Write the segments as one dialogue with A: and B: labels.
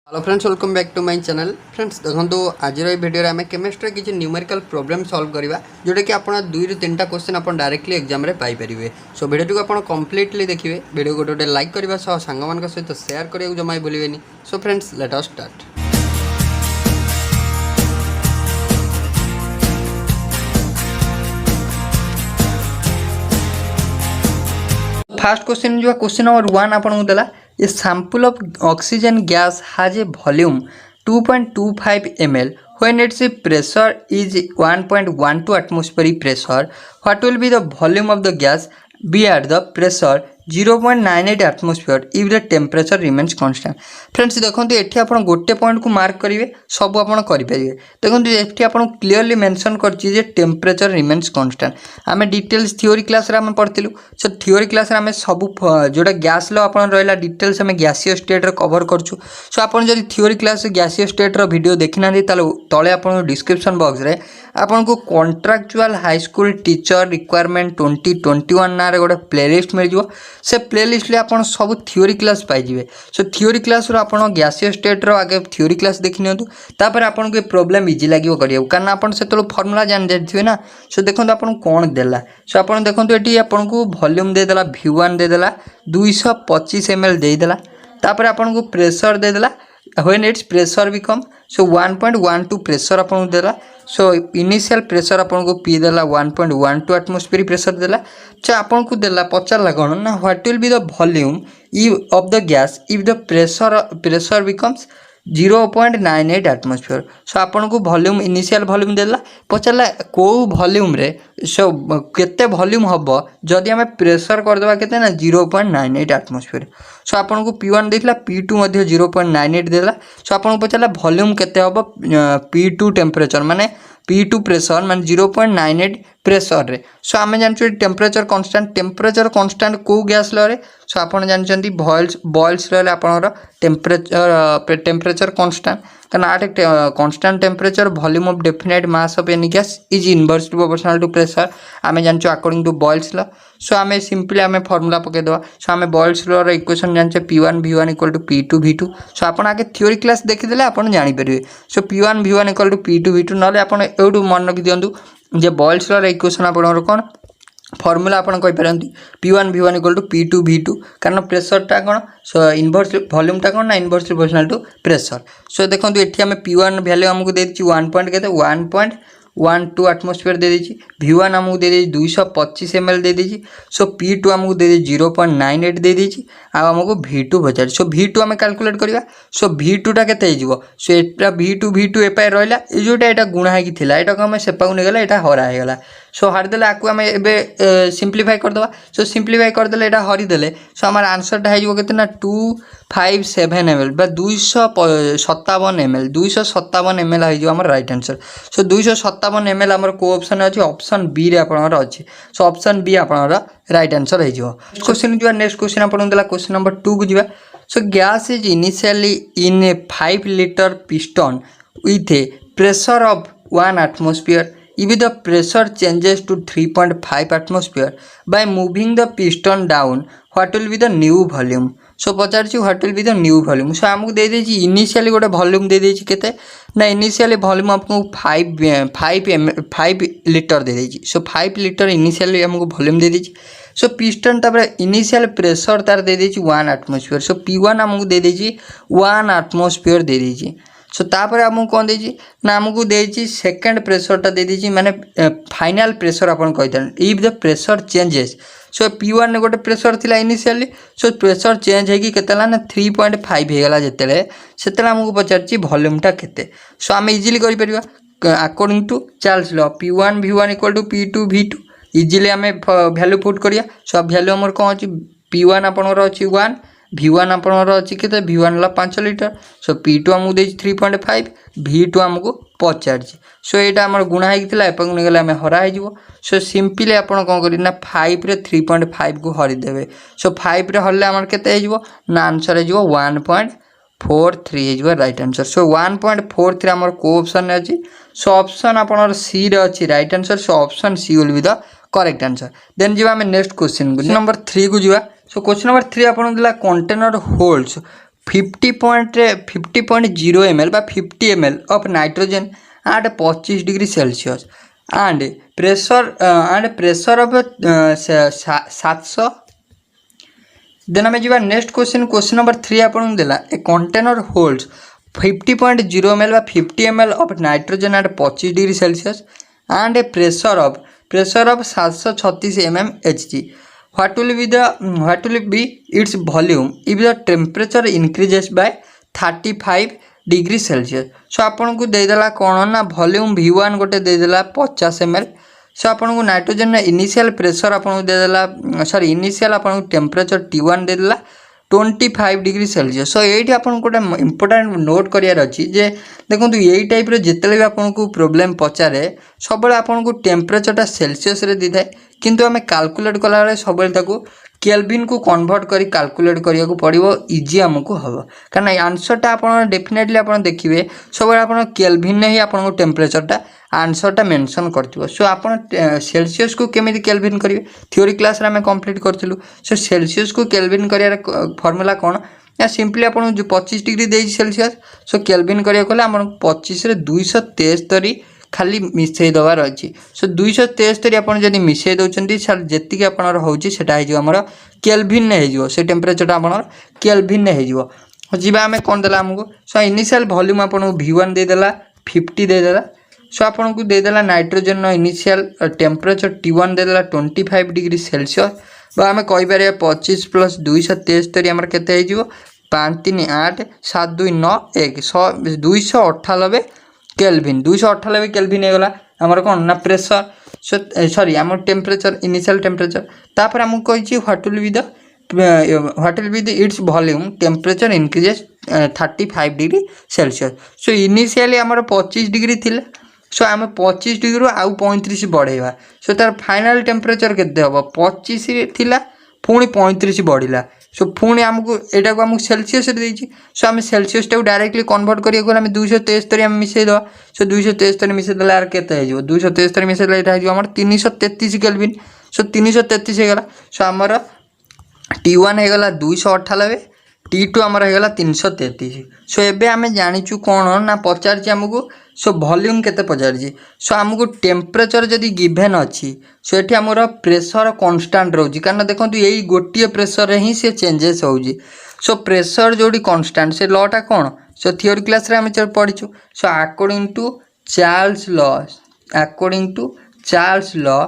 A: Hello friends, welcome back to my channel. Friends देखो आज video आम केमिस्ट्री किसी न्यूमेरिकल प्रॉब्लम सॉल्व करवा जोटा कि आप 2 ରୁ 3टा क्वेश्चन आप डायरेक्टली एग्जाम रे पाई परिवे। सो वीडियो को आप कंप्लीटली देखिए। वीडियो को गोटे लाइक करने सांग मान सहित शेयर करने जमा भूलें। So friends let us start. First question जो क्वेश्चन नंबर 1 आपको देला a sample of oxygen gas has a volume 2.25 ml when its pressure is 1.12 atmospheric pressure. What will be the volume of the gas be at the pressure 0.98 atmosphere if the temperature remains constant? Friends देखो ये आप गोटे point को mark करेंगे सब आप करेंगे। देखो ये आप क्लीयरली मेंशन कर टेम्परेचर रिमेन्स कांस्टेंट। आम डिटेल्स थ्योरी क्लास आम पढ़लु। सो थ्योरी क्लास आम सब जोटा गैस लो आप रहा डिटेल्स आम गैसीय स्टेट कवर करूँ। सो आप थ्योरी क्लास गैसीय स्टेट वीडियो देखी ना तले आप डिस्क्रिप्शन बॉक्स रे आपन को contractual high school teacher requirement 2021 ना गोटे प्लेलिस्ट मिल जाव। से प्लेलिस्ट आपन सब थ्योरी क्लास पाइबे। सो थ्योरी क्लास आप गैसीय स्टेट आगे थ्योरी क्लास देखी नियंतु तापर आपन को प्रॉब्लम इजी लागिवो करियो कारण आपन से तो फार्मूला जान जाथिबे ना। सो देखंतु आपन कोन देला। सो आपन देखंतु एटी आपन को वॉल्यूम दे देला V1 दे देला 225 ml दे देला। तापर आपन को प्रेशर दे देला when its pressure become so 1.12 pressure आपन को देला। सो इनिशियल प्रेशर आपन को पी देला 1.12 एटमॉस्फेरिक प्रेशर देला। अच्छा आपन को देला पचारला कोन ना what will be the volume if of the gas if the pressure becomes 0.98 atmosphere. So आपन को वॉल्यूम इनिशियल वॉल्यूम देला पचारला को वॉल्यूम रे सो केते वॉल्यूम हबो जदि हम प्रेशर कर देबा केते ना 0.98 एटमॉस्फेयर। सो आपन को P1 देथिला P2 मध्ये 0.98 देला। सो आपन को पचारला वॉल्यूम केते हबो P2 टेम्परेचर माने P2 प्रेशर माने 0.98 प्रेशर रे। सो आमे जानछु टेम्परेचर कांस्टेंट को गैस लो रे। सो आपण जानछंती बॉयल्स रे आपनर टेम्परेचर कांस्टेंट कारण at constant temperature volume of definite mass of any gas is inversely proportional to pressure आमे जानछु according to Boyle's law. So आमे सिंपली आमे फार्मूला पके दवा। सो आमे बॉयल्स लॉ रो इक्वेशन जानछे P1 V1 = P2 V2। So आपण आगे थ्योरी क्लास देखि देले आपण जानि परिबे। सो P1 V1 = P2 V2 नले आपण एडू मन रखि दियंतु जे बॉयल्स लॉ रो इक्वेशन आपण कोन फॉर्मूला आपण कहि परंती P1 V1 = P2 V2 कारण प्रेशर टा कोन सो इनवर्स वॉल्यूम टा कोन ना इनवर्सली प्रोपोर्शनल टू प्रेशर। सो देखंतु एठी हम P1 वैल्यू हमको दे दिछि 1.12 एटमॉस्फेयर दे दिछि। V1 हमको दे दिछि 225 ml दे दिछि। सो P2 हमको दे दिछि 0.98 दे दिछि आ हमको V2 बचार। सो V2 हम कैलकुलेट करबा। सो V2 टा केते हिजबो सो एटा V2 एपाय रहला ए जोटा एटा गुणा हे कि थिला एटा को हम सेपाउ ने गला एटा हरा हे गला। सो हर देले आकु हम एबे सिंपलीफाई कर दवा। सो सिंपलीफाई कर देले एटा हरि देले सो हमर आंसर टा हेजबो केते ना 257 ml बा 257 ml हेजबो हमर राइट आंसर। सो 257 ml हमर को ऑप्शन अछि ऑप्शन बी रे आपनर अछि। सो ऑप्शन बी आपनर राइट आंसर हेजबो। क्वेश्चन जो नेक्स्ट क्वेश्चन आपन देला क्वेश्चन नंबर 2 को जिबा। So gas is initially in a 5 liter piston with a pressure of 1 atmosphere. If the pressure changes to 3.5 atmosphere by moving the piston down, what will be the new volume? So पचार what will be the new volume. So आमको दे देछि initially गोटे volume दे देछि केते ना initially volume आपको 5 litre दे देछि। सो 5 लीटर इनिशियली हमको वॉल्यूम दे देछि। सो पिस्टन तापर इनिशियल प्रेशर तार दे देछि 1 एटमॉस्फेयर। सो P1 हमको दे देछि 1 एटमॉस्फेयर दे देछि। सो तापर हमको कोन देछि ना हमको देछि सेकंड प्रेशर ता दे देछि माने फाइनल प्रेशर अपन कहितन if the pressure changes. So P1 ने गोटे प्रेशर थिला इनिशियली। सो प्रेशर चेंज हेकी केतला ना 3.5 हे गला जेतेले सेतेला हमको पचारछि वॉल्यूम टा केते। सो हम इजीली करि परिबा according to Charles law P1 V1 = P2 V2 easily हमें वैल्यू पुट करिया। सो वैल्यू हमर कोन अछि P1 आपनर अछि 1 V1 आपनर अछि केते V1 ला 5 लीटर। सो P2 हमको देछि 3.5 V2 हमको पचारछि। सो एटा हमर गुणा हे कितला एपक ने गेला हमें हरा हे जिवो। सो सिंपली आपण कोन करि ना 5 रे 3.5 को हरि देबे। सो 5 रे हरले हमर केते हे जिवो ना आंसर हे जिवो 1.43 हे जिवो राइट आंसर। सो 1.43 हमर को ऑप्शन अछि। सो ऑप्शन आपनर सी रे अछि right answer. So option C will be the correct answer. Then जिवा हमें नेक्स्ट क्वेश्चन को नंबर 3 को जिवा। सो क्वेश्चन नंबर 3 आपन दिला कंटेनर होल्ड्स 50.0 ml बा 50 ml of nitrogen at 25 degree Celsius and pressure of 700. Then आम जा नेक्स्ट क्वेश्चन नंबर 3 आपन देला ए कंटेनर होल्ड्स 50.0 ml बा 50 ml of nitrogen at 25 degree Celsius and a pressure of 736 mmHg. What will be its volume if the temperature increases by 35 degree Celsius. So आपन को देदेला कौन ना volume V1 गोटे देदेला 50 ml. सो आपन को nitrogen initial pressure आपन को देदेला सॉरी इनिशियल आपन को टेम्परेचर T1 देदेला 25 डिग्री सेल्सियस. सो ये आपन गोटे इंपोर्टेंट नोट करियार अच्छी जे देखो यही टाइप जिते भी आपन को प्रोब्लेम पचारे सब आपन को टेम्परेचरटा सेल्सियस रे दी थाए किंतु आम कैलकुलेट कला बेले सब केल्विन को कन्वर्ट करी कैलकुलेट करिया को पड़िबो इजी हमको हम कारण आंसरटा आप डेफिनेटली आप देखिए सब आप केल्विन ही आपन टेम्परेचरटा आंसरटा मेंशन करथिबो. सो आप सेल्सियस को केमिति केल्विन करिवे थ्योरी क्लास रे हम कंप्लीट करथिलु. सो सेल्सियस को केल्विन करिया फॉर्मूला कोन या सिंपली आपन जो 25 डिग्री दे सेल्सियस सो केल्विन करिया कोला हम 25 रे 273 खाली मिसई दबार अच्छी. सो 273 आपन जदि मिसई दउचंती सर जेतिक आपनर होउची सेटा हे जो हमर केल्विन ने हे जो से टेम्परेचर आपनर केल्विन ने हे जो जिबा हमें कोन देला हमको. सो इनिशियल वॉल्यूम आपन V1 दे देला 50 दे देला. सो आपन को दे देला नाइट्रोजन नो इनिशियल टेम्परेचर T1 दे देला 25 डिग्री सेल्सियस बा हमें कहि पारे 25 प्लस 273 हमर केते हे जो 5 3 8 7 2 9 1 298 केल्विन 298 केल्विन हे गला हमर कोन ना प्रेशर. सो सॉरी हमर टेम्परेचर इनिशियल टेम्परेचर तापर हम कहि what will be the its volume temperature increases 35 degree Celsius. So initially हमर 25 डिग्री थिला. सो आम 25 डिग्री आउ 35 बढ़ेगा. सो तार फाइनल टेम्परेचर केते हम 25 थिला पुणी 35 बढ़िला. सो पुणी आमको एटा को आमको सेल्सियस रे देछि. सो आम सेल्सियस टाउ डायरेक्टली कन्वर्ट करिया को हम 273 हम मिसई दो. सो 273 मिसई देला यार केते हे जो 273 मिसई देला एटा हे जो हमर 333 केल्विन. सो 333 हे गला. सो हमर T1 हे गला 298 T2 हमर हे गला 333. सो एबे हमें जानिचु कोन ना पचारछि हमको. सो वॉल्यूम केते पचारछि. सो हमको टेम्परेचर जदि गिवन अछि सो एठी हमर प्रेशर कांस्टेंट रहउछि कारण देखंतु एई गोटिए प्रेशर ही से चेंजेस होउछि. सो प्रेशर जोडी कांस्टेंट से लॉटा कोन सो थ्योरी क्लास रे हम पढिछु. So according to Charles law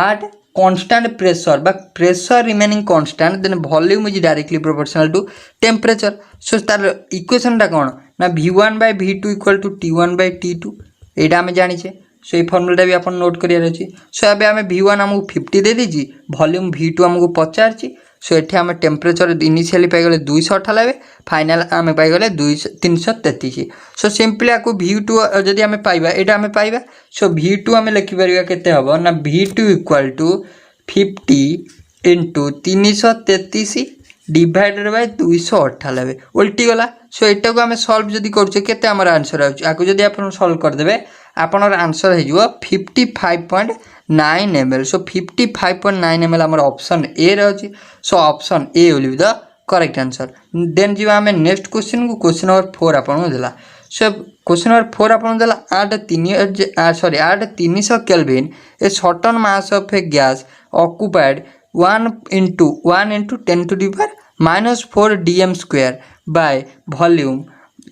A: at constant pressure but pressure remaining constant then volume is directly proportional to temperature. So तार इक्वेशन टा कोन ना V1 by V2 equal to T1 by T2 एटा हम जानि छे. सो ए formula भी अपन नोट करिया अछि. सो अबे हम V1 हमको 50 दे दीजी वॉल्यूम V2 हमको 50 छी. सो एठी हम टेम्परेचर इनिशियली पाई गले 298 फाइनल हम पाई गले 333. सो सिंपली आको V2 जदि हम पाइबा एटा हम पाइबा. सो V2 हम लिखि परिबा केते हबो ना V2 equal to 50 into 333 divided by 298 उल्टी गला. सो एटा को हम सॉल्व जदि करछे केते हमर आंसर आउछ आको जदि आपण सॉल्व कर देबे आपनर आंसर हे जो 55.9 ml. सो 55.9 ml हमर ऑप्शन ए रहछि. So option A will be the correct answer. Then जीवा हमें नेक्स्ट क्वेश्चन को क्वेश्चन नंबर 4 आपन देला. सो क्वेश्चन नंबर 4 आपन देला at 300 kelvin a certain mass of A gas occupied 1 into 10 to the power -4 dm square by volume.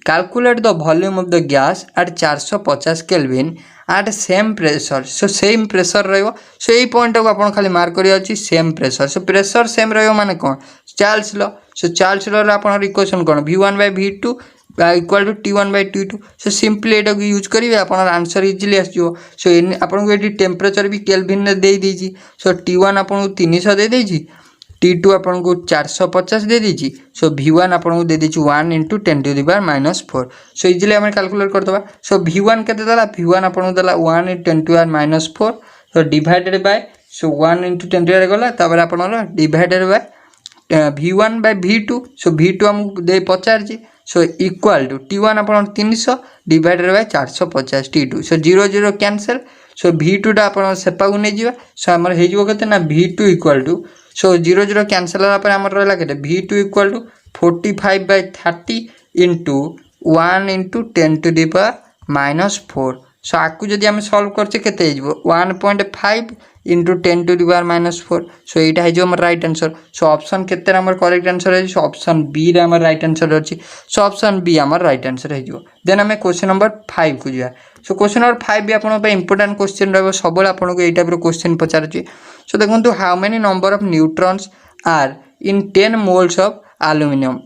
A: Calculate the volume of the gas at 450 Kelvin at same pressure. So same pressure रहियो. So यही point को आपण खाली mark करिया अछि same pressure. So pressure same रहियो माने कोन Charles law. So Charles law रे आपण इक्वेशन कोन V1 by V2 equal to T1 by T2. So simply एटा को यूज करिवे आपण आंसर इजीली आसियो. सो आपण को एटी टेम्परेचर भी केल्विन ने दे दीजी. सो T1 आपण को 300 दे दीजी T2 आपन को 450 दे दीची. सो V1 आपन को दे दीची 1 into 10 to the power -4. So easily हम कैलकुलेट कर दबा. सो V1 केते देला V1 आपन को देला 1 into 10 to the power -4. So divided by so 1 into 10 to the power गला तापर आपन divided by V1 by V2. So V2 हम दे 50 जी. सो इक्वल टू T1 आपन 300 divided by 450 T2. So 0 0 cancel. So V2 टा आपन सेपा को नै जीवा. सो हमर हे जीवो केते ना V2 equal to. So 0 0 cancel होला पर हमर रहला केते V2 equal to 45/30 into 1 into 10⁻⁻4। So आपको जदि आम सल्व करचे केते 1.5 इंटू 10⁻⁻4। सो यहाँ हो आम राइट आंसर। सो ऑप्शन केते आम करेक्ट आंसर है? सो ऑप्शन बी रे आम राइट आंसर अच्छी। सो ऑप्शन बी आम राइट आंसर हो। देन आम क्वेश्चन नंबर 5 को जा। सो क्वेश्चन नंबर 5 भी आप इंपोर्टेंट क्वेश्चन रहा सब आपको यही टाइप क्वेश्चन पचार। सो देखो how many number of neutrons are in 10 moles of aluminium.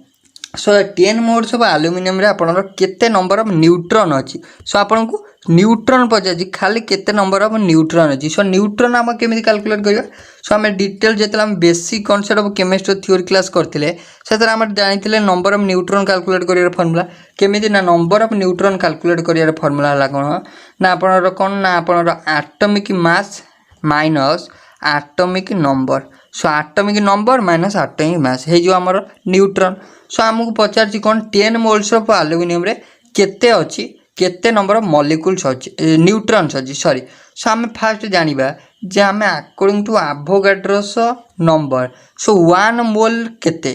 A: So 10 moles of aluminium रे आपनर केते नंबर ऑफ न्यूट्रॉन अच्छी। सो आपन को न्यूट्रॉन पचार खाली केते नंबर ऑफ न्यूट्रॉन अच्छी। सो न्यूट्रॉन आम केमी कैलकुलेट करवा। सो आम डिटेल जो basic concept of chemistry theory class करते से आम जानी नंबर ऑफ न्यूट्रॉन कैलकुलेट कर फॉर्मूला केमी ना नंबर ऑफ न्यूट्रॉन कैलकुलेट कर फॉर्मूला है कौन ना आपनर कौन ना आपनर atomic mass minus atomic number. So atomic number minus atomic mass है जो आमर न्यूट्रॉन। सो आमको पचार कौन 10 मोल्स ऑफ एल्यूमिनियम रे केते अच्छी केते नंबर ऑफ मॉलिक्यूल्स अच्छी न्यूट्रॉन्स अच्छी सॉरी। सो आम फास्ट जानिबा जे आम according to Avogadro's number. So 1 mole केते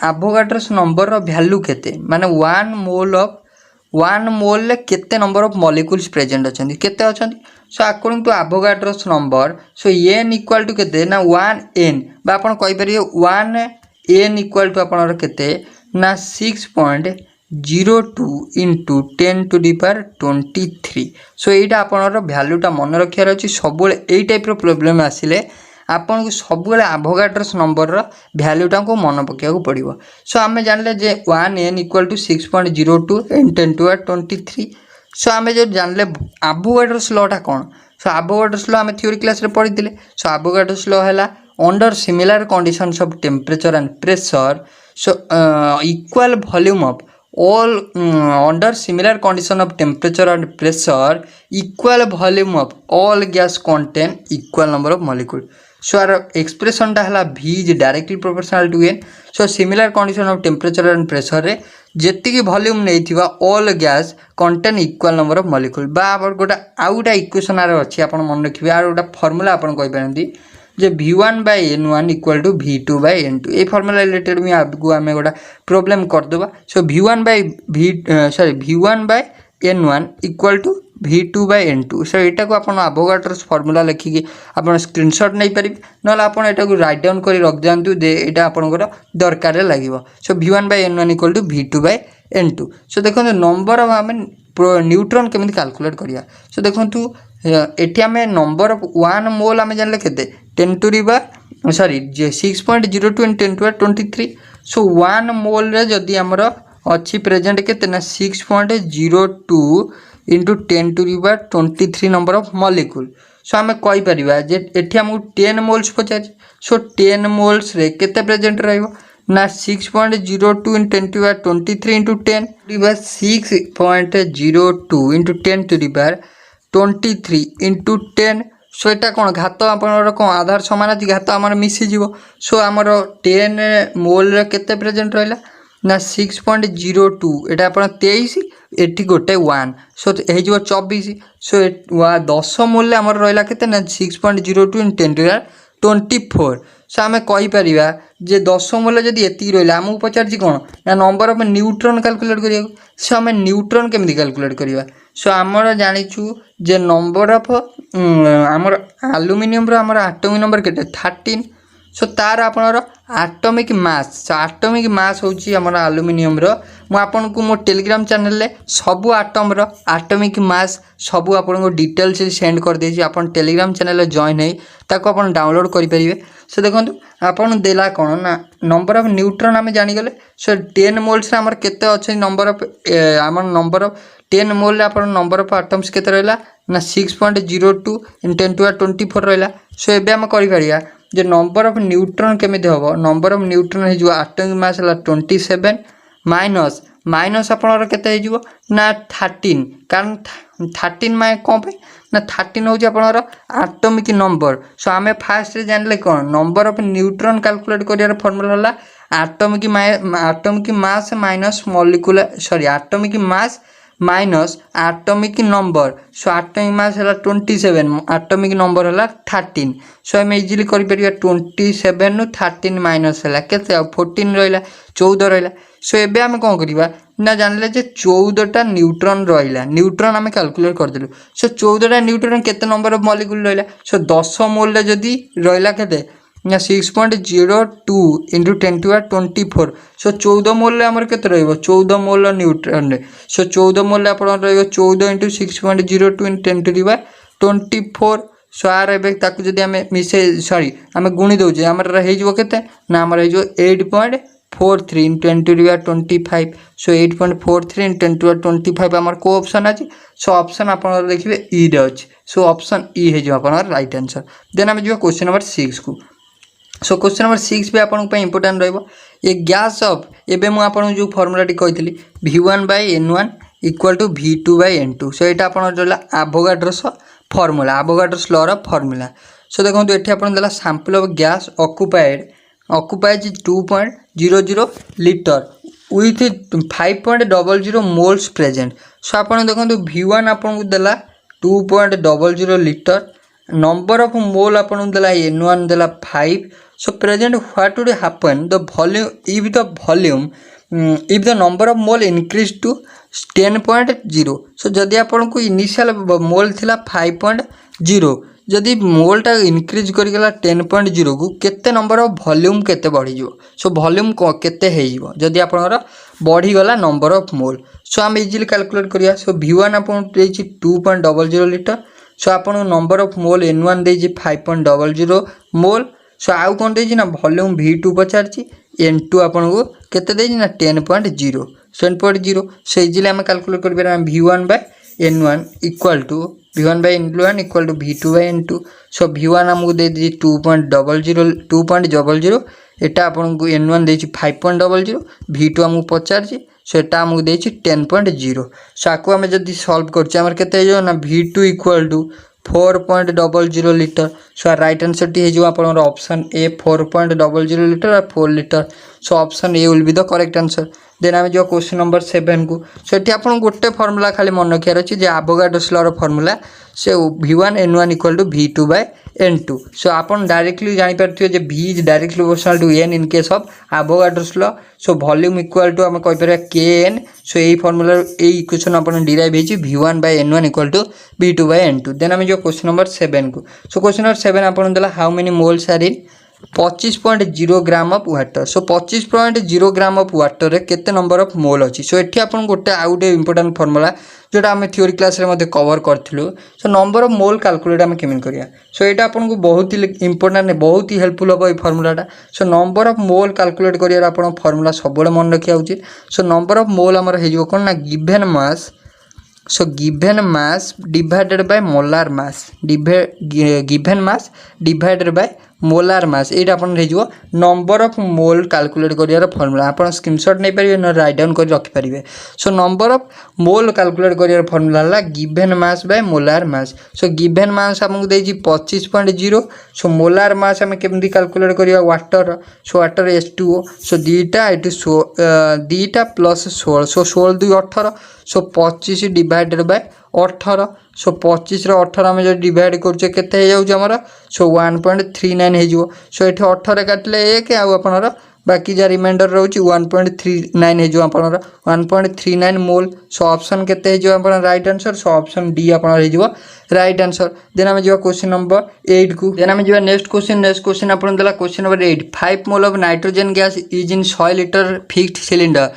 A: एवोगाड्रोस नंबर वैल्यू केते माने 1 मोल केते नंबर ऑफ मॉलिक्यूल्स प्रेजेंट अछंती केते अछंती। So according to Avogadro's number so n equal to केते ना 1n बा आपण कहि परियो 1n इक्वल टू आपण केते ना 6.02 इंटू 10⁻23। सो यहाँ आपनर भैल्यूटा मन रखार अच्छी सब यही टाइप प्रॉब्लम आसिले आपन को सब एवोगाड्रोस नंबर भैल्यूटा को मन पकड़ा पड़ो। सो आम जानले जे 1n इक्वल टू 6.02 इन 10⁻23। सो आम जो जानले एवोगाड्रोस लॉ टा कौन। सो एवोगाड्रोस लॉ आम थ्योरी क्लास रे पढ़ी थे। सो एवोगाड्रोस लॉ है under similar conditions of temperature and pressure so equal volume of all under similar condition of temperature and pressure equal volume of all gas contain equal number of molecule। so our expression टा हला v is directly proportional to n। so similar condition of temperature and pressure रे जेति की volume नहीं थिबा all gas contain equal number of molecule बा गोटा आउ गोटा इक्वेशन आर अछि आपण मन रखिबे आर गोटा फार्मूला आपण कहि परंती जे V1/N1 इक्वल टू V2/N2 ये फार्मूला रिलेटेड में आपको आम गोटा प्रॉब्लम करदेबा। So V1/N1 equal to V2/N2। So यहाँ को आप एवोगाड्रोस फार्मूला लिखिकी आप स्क्रीनशॉट नहीं पारे ना आप राइट डाउन कर रख दिंतु दे यहाँ आपंकर दरकार लगे। सो V1/N1 equal to V2/N2। So देखो नंबर ऑफ आम न्यूट्रॉन केमी कैलकुलेट करिया। सो देखो एटी आम नंबर ऑफ 1 मोल आम जानले केते 6.02 इन 10⁻23। सो 1 मोल रे जदि आमर अच्छी प्रेजेंट केते ना 6.02 इंटू 10⁻23 नंबर ऑफ मॉलिक्यूल। सो आम कहि परिबा जे एठी हमकु 10 मोल्स पचार। सो 10 मोल्स रे केते प्रेजेंट रहइबो ना 6.02 इन 10⁻23 इंटू 10 6.02 इंटू 10⁻23 इंटू 10। सो यहाँ कौन घात आपनर कौन आधार सामान अच्छी घात आम मिसीज। सो आमर 10 मोल केते प्रेजेंट रहा ना 6.02 यहाँ आप 23 एटी गोटे 1 सो हो 24। सो 10 मोल आमर रहा के 6.02 इन 10⁻24। सो आम कहीपर जे 10 मोल जदि एति रहा आमको पचार कौन ना नंबर ऑफ न्यूट्रॉन कैलकुलेट करिया। सो आम न्यूट्रॉन केमी कैलकुलेट करवा। सो आमर जानिचु जे नंबर ऑफ आमर एल्यूमिनियम रो आमर एटॉमिक नंबर केते 13। सो तार आपनर एटॉमिक मास। सो एटॉमिक मास होची आमर एल्यूमिनियम रो मु आपन को मो टेलीग्राम चैनल ले सबु एटम रो एटॉमिक मास सबु आपन को डिटेल्स सेंड कर देछि। आपन टेलीग्राम चैनल जॉइन है ताको आपन डाउनलोड करि परिबे। सो देखंतु आपन देला कोन ना नंबर ऑफ न्यूट्रॉन आमे जानि गेले। सो 10 मोल्स रे आमर केते अछि नंबर ऑफ आमर नंबर ऑफ 10 मोल रे आपन नंबर ऑफ एटम्स केते रहला ना 6.02 इन 10⁻24 रहला। सो एबे हम करि परिया जे नंबर ऑफ न्यूट्रॉन केमिति होबो। नंबर ऑफ न्यूट्रॉन हे जो एटॉमिक मास हला 27 माइनस माइनस आपनर केते हे जो ना 13 कारण 13 माय कोन पे ना 13 हो जे आपनर एटॉमिक नंबर। सो आमे फास्ट रे जानले कोन नंबर ऑफ न्यूट्रॉन कैलकुलेट करियार फार्मूला हला atomic mass minus molecular sorry atomic mass minus atomic number so atomic mass है 27 आटमिक नंबर है 13 सो आम इजिली कर 27 नु 13 माइनस है केते 14 रहा 14 रहा सो एबे आम कौन करवा ना जानले जे 14टा न्यूट्रॉन रहा न्यूट्रॉन आम कैलकुलेट करदेलु सो 14टा न्यूट्रॉन केते नंबर ऑफ मॉलिक्यूल रहा सो 10 मोल रे जदी रहा केते ना 6.02 इंटू 10⁻24 सो 14 मोल रे हमर केते रहइबो 14 मोल न्यूट्रॉन रे सो 14 मोल रे आपण रहइबो 14 इंटू 6.02 इंटू 10⁻24 सो आर एबे ताकू जदी हमें मिसे सॉरी हमें गुणी दोजे हमर रहइबो केते ना हमर रहइबो 8.43 इंटू 10⁻25 सो 8.43 इंटू 10⁻25 हमर को ऑप्शन अछि सो ऑप्शन आपण देखिबे ई रे अछि सो ऑप्शन ई हे जो आपण राइट आंसर देन हम जो क्वेश्चन नंबर 6 को सो क्वेश्चन नंबर 6 भी आपन इंपोर्टेंट रहिबो ए गैस ऑफ एबे मु आपन जो फार्मूला टी कहितली V1/N1 equal to V2/N2 so एटा आपन रहला एवोगाड्रोस फार्मूला एवोगाड्रोस लॉ रो फार्मूला सो देखंतु एठी आपन देला sample of gas occupies 2.00 litre with 5.00 moles present so आपन देखंतु V1 आपन देला 2.00 लीटर number of mole आपन देला N1 देला 5 so present what would happen the volume if the number of mole increase to 10.0 so जदि आपन को इनिशियल मोल थिला 5.0 जदि मोल टा इंक्रीज करी गला 10.0 को केते नंबर ऑफ वॉल्यूम केते बढ़ी जो सो वॉल्यूम को केते हे जीवो जदि आपनर बढ़ी गला नंबर ऑफ मोल सो हम इजीली कैलकुलेट करिया सो V1 आपन देछि 2.00 लीटर सो आपन नंबर ऑफ मोल N1 देछि 5.00 मोल सो आउ कोन देछि ना वॉल्यूम V2 पचारछि N2 आपन को केते देछि ना 10.0 7.0 सो इजीली हम कैलकुलेट कर बेरा V1/N1 equal to V1/N1 equal to V2/N2 so V1 हमको दे दी 2.00 एटा आपन को N1 देछि 5.00 V2 हमको पचारछि सो एटा हमको देछि 10.0 सो आको हम जदी सॉल्व करछि हमर केते जो ना V2 equal to 4.00 litre so right answer टी हे जो आपन ऑप्शन ए 4.00 लीटर और 4 litre so option A will be the correct answer then हम जो क्वेश्चन नंबर 7 को सो एठी आपन गोटे फार्मूला खाली मन रखियार अछि जे एवोगाड्रोस लॉ रो फार्मूला से V1N1 equal to V2/N2 so आपन डायरेक्टली जानि परथियो जे V is directly proportional to N in case of Avogadro's law so volume equal to हम कहि परया Kn सो एई फार्मूला एई इक्वेशन आपन डिराइव हेछि V1/N1 equal to V2/N2 then हम जो क्वेश्चन नंबर 7 को सो क्वेश्चन नंबर 7 आपन देला how many moles are in 25.0 gram of water so 25.0 gram of water रे केते नंबर ऑफ मोल अछि सो एठी आपन गोटे आउट इंपोर्टेंट फार्मूला जोटा हम थ्योरी क्लास रे मध्ये कवर करथिलु so number of mole calculate हम केमिन करिया सो एटा आपन को बहुत ही इंपोर्टेंट बहुत ही हेल्पफुल हो ए फार्मूलाटा so number of mole calculate करिया आपन फार्मूला सबले मन रखिया उचित सो नंबर ऑफ मोल हमर हे जो कोन ना given mass so given mass divided by molar mass given mass divided by molar mass एटा अपन रे जो नंबर ऑफ मोल कैलकुलेट करियार फार्मूला अपन स्क्रीनशॉट नै परिबे न राइट डाउन कर रखि परिबे so number of mole calculate करियार फार्मूला ला given mass by molar mass so given mass हमकु देछि 25.0 सो मोलार मास हम केमदी कैलकुलेट करिया water so water H2O so दीटा एटू दीटा plus 16 so 16 2 18 so 25 divided by 18 so 25 रे 18 हम जो डिवाइड करछे केते हे जाउ हमर सो 1.39 हे जो सो एठी 18 काटले 1 आ आपनर बाकी जा रिमाइंडर रहउची 1.39 हे जो आपनर 1.39 मोल सो ऑप्शन केते हे जो आपन right answer so option D आपनर हे जो राइट आंसर देन हम जो क्वेश्चन नंबर 8 को देन हम जो नेक्स्ट क्वेश्चन आपन देला question number 8 5 mole of nitrogen gas is in 100 litre fixed cylinder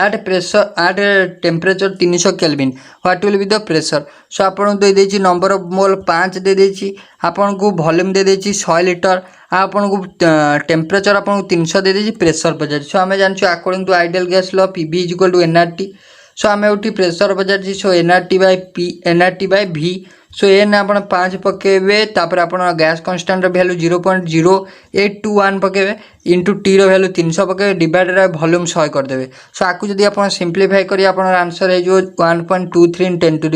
A: at pressure at temperature 300 Kelvin what will be the pressure so आपन दे देछि नंबर ऑफ मोल 5 दे देछि आपन को वॉल्यूम दे देछि 100 लीटर आपन को टेम्परेचर आपन को 300 दे देछि प्रेशर बजार सो हमें जानछु according to ideal gas law Pv = nRT so हमें उठी प्रेशर बजार so nRT by V so n आपण 5 पकेबे तापर आपण गैस कांस्टेंट रो वैल्यू 0.0821 पकेबे इनटू टी रो वैल्यू 300 पकेबे डिवाइडेड बाय वॉल्यूम 100 कर देबे सो आकु जदी आपण सिंपलीफाई करी आपण आंसर है जो 1.23 इन 10 टू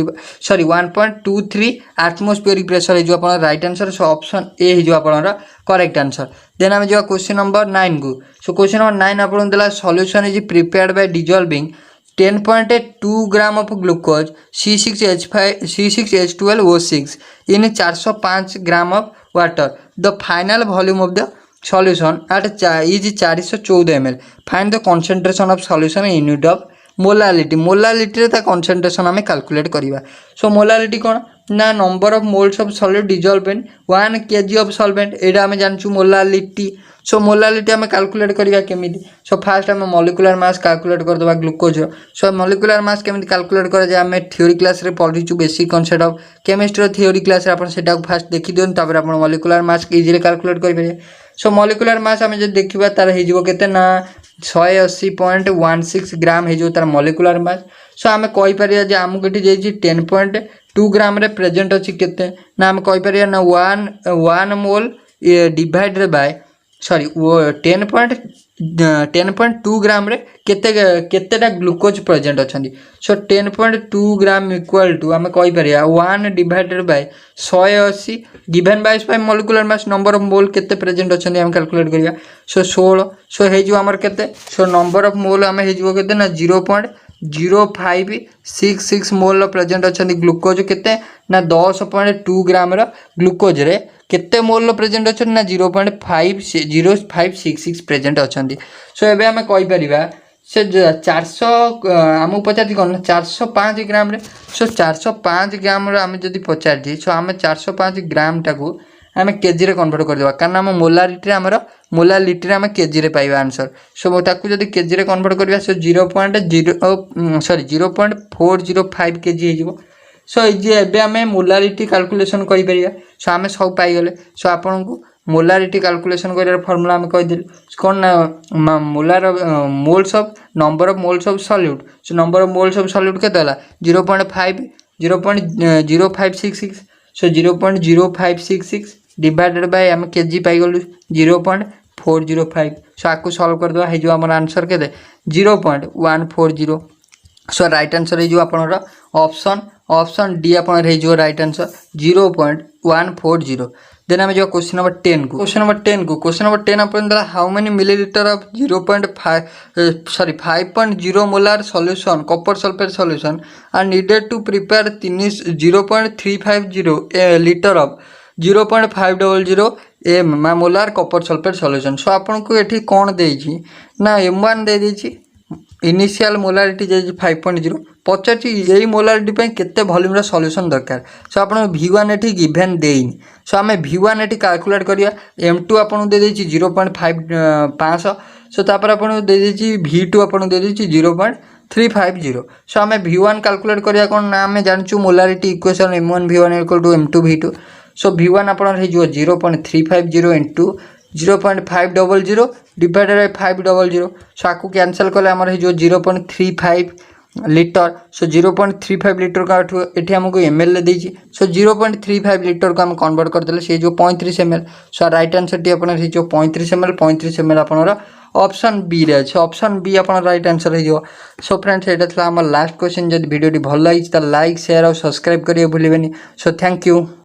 A: सॉरी 1.23 एटमॉस्फेरिक प्रेशर है जो आपण राइट आंसर सो ऑप्शन ए है जो आपण करेक्ट आंसर देन हम जो क्वेश्चन नंबर 9 को सो क्वेश्चन नंबर 9 आपण देला solution is prepared by dissolving 10.2 gram of glucose C6H12O6 in 405 gram of water. The final volume of the solution at is 414 ml। Find the concentration of solution in unit of molality. Molality रे ता concentration आम calculate करवा। सो molality कौन ना number of moles of solid dissolve in 1 kg of solvent. एटा आम जानचु molality. So molality आम कैलकुलेट करवा केमिति। सो फास्ट आम मॉलिक्यूलर मास कैलकुलेट करदबा ग्लूकोज। सो मॉलिक्यूलर मास केमिति कैलकुलेट करा जाय आम थ्योरी क्लास रे पढिचु basic concept of chemistry theory class रे। आपण सेटा फास्ट देखि दियन तापर आपण मॉलिक्यूलर मास इजीली कैलकुलेट कर परिबे। सो मॉलिक्यूलर मास आम जब देखा तार हो केते ना 180.16 ग्राम हो तार मॉलिक्यूलर मास। सो आम कहीपर आमको ये 10.2 ग्राम रे प्रेजेंट अच्छी केते ना आम कहीपर ना 1 मोल डिवाइडेड बाय 10.2 ग्राम रे केतेटा ग्लूकोज प्रेजेंट अच्छा। सो 10.2 ग्राम इक्वल टू आम कहीपर 1 divided by 180 given by molecular mass number of मोल केते प्रेजेंट अच्छा आम कैलकुलेट करवा। सो 16 सो हो आमर केते। सो नंबर ऑफ मोल आम हो केते ना 0.0566 मोल प्रेजेंट अच्छा ग्लूकोज केते ना 10.2 ग्राम ग्लूकोज रे केते मोल प्रेजेंट अच्छा ना 0.506 प्रेजेंट अच्छा। सो एबे आम कहीपर से 400 आमको पचार कौन 405 ग्राम रे। सो 405 ग्राम आम जब पचार सो आम 405 ग्राम टाक आम केजी रे कन्वर्ट करदेवा कारण आम मोलालिटी मोलालिटी आम केजी रे पाइबा आंसर। सो ताकू जब केजी रे कन्वर्ट करवा सो 0.405 केजी हो। सो ये आम मोलालिटी कैलकुलेशन करें। सो आम सब पाईगले। सो आपन को मोलारिटी कैलकुलेशन कर फर्मूला आम कहीदेल कौन ना molar moles of number of moles of solute. So number of moles of solute केते 0.0566। सो 0.0566 डिवाइडेड बाय आम केजी पाईगलु 0.405। सो आपको सॉल्व करदे हो आम आंसर के 0.140। सो राइट आंसर हो ऑप्शन डी आप राइट आंसर 0.140। देन आम जो क्वेश्चन नंबर 10 को क्वेश्चन नंबर 10 अपन how many millilitre of 5.0 molar solution copper sulphate solution are needed to prepare 0.350 litre of 0.500 molar copper sulphate solution. So आपन को एठी कौन देछि ना M1 दे देछि इनिशियल मोलारिटी जे 5.0 पचार यही मोलारिटी केते वॉल्यूम सॉल्यूशन दरकार। सो आप V1 एटी गिवन देनी। सो आम V1 एटी कैलकुलेट करिया M2 आपन दे देछि 0.500। सो तापर आपन दे देछि V2 आपन दे देछि 0.350। सो आम V1 कैलकुलेट करिया कोन ना आम जानचु molarity equation M1 V1 equal to M2 V2। So V1 आपन हो 0.350 इंटू 0.500 डिवाइडेड बाय 500। सो आपको कैंसल कले आमर हो 0.35 लीटर। सो 0.35 लीटर का ये आमको ml ले देछि। सो 0.35 लीटर को आम कन्वर्ट करदेले से जो 35 ml। सो राइट आंसर टी अपन जो 35 ml अपन ऑप्शन बी रे अच्छे ऑप्शन बी अपन राइट आंसर हो। सो फ्रेंड्स एटा था आम लास्ट क्वेश्चन। जब वीडियो भल लगी तो लाइक शेयर और सब्सक्राइब करिए भूलिबेनी। So thank you.